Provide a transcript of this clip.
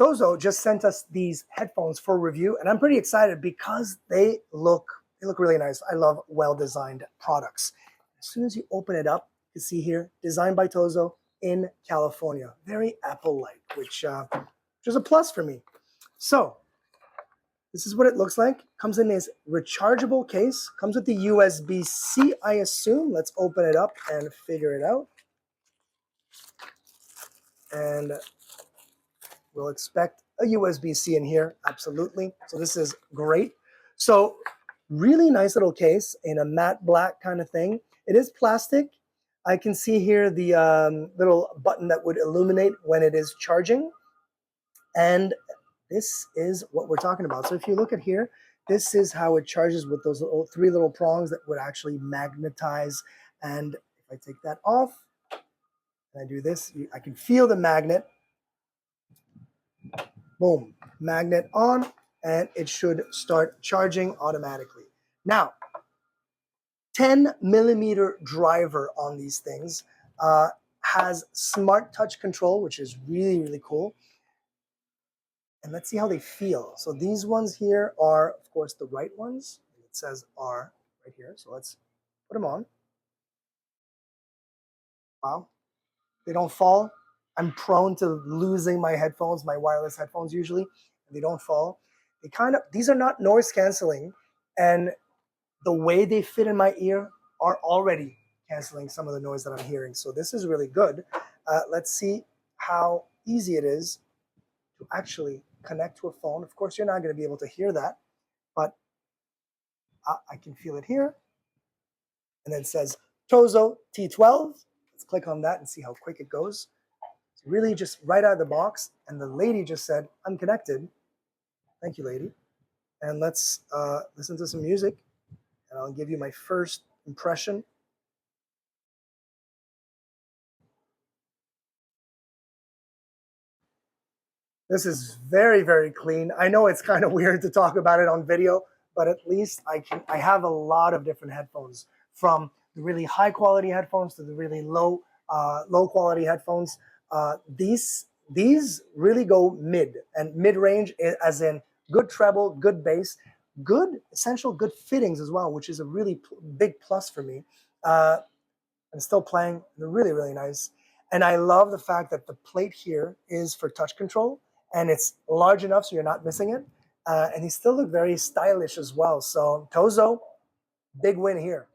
TOZO just sent us these headphones for review, and I'm pretty excited because they look really nice. I love well-designed products. As soon as you open it up, you see here, designed by TOZO in California. Very Apple-like, which is a plus for me. So this is what it looks like. Comes in this rechargeable case. Comes with the USB-C, I assume. Let's open it up and figure it out. And we'll expect a USB-C in here, absolutely. So this is great. So really nice little case in a matte black kind of thing. It is plastic. I can see here the little button that would illuminate when it is charging. And this is what we're talking about. So if you look at here, this is how it charges with those three little prongs that would actually magnetize. And if I take that off and I do this, I can feel the magnet. Boom, magnet on, and it should start charging automatically. Now, 10mm driver on these things, has smart touch control, which is really cool. And let's see how they feel. So these ones here are, of course, the right ones. It says R right here. So let's put them on. Wow, they don't fall. I'm prone to losing my headphones, my wireless headphones usually. They don't fall. These are not noise canceling, and the way they fit in my ear are already canceling some of the noise that I'm hearing. So this is really good. Let's see how easy it is to actually connect to a phone. Of course, you're not going to be able to hear that, but I can feel it here. And then it says TOZO T12. Let's click on that and see how quick it goes. It's really just right out of the box. And the lady just said, I'm connected. Thank you, lady. And let's listen to some music. And I'll give you my first impression. This is very clean. I know it's kind of weird to talk about it on video, but at least I have a lot of different headphones, from the really high quality headphones to the really low quality headphones. These really go mid, and mid-range as in good treble, good bass, good fittings as well, which is a really big plus for me. And still playing, they're really nice. And I love the fact that the plate here is for touch control, and it's large enough so you're not missing it. And they still look very stylish as well. So TOZO, big win here.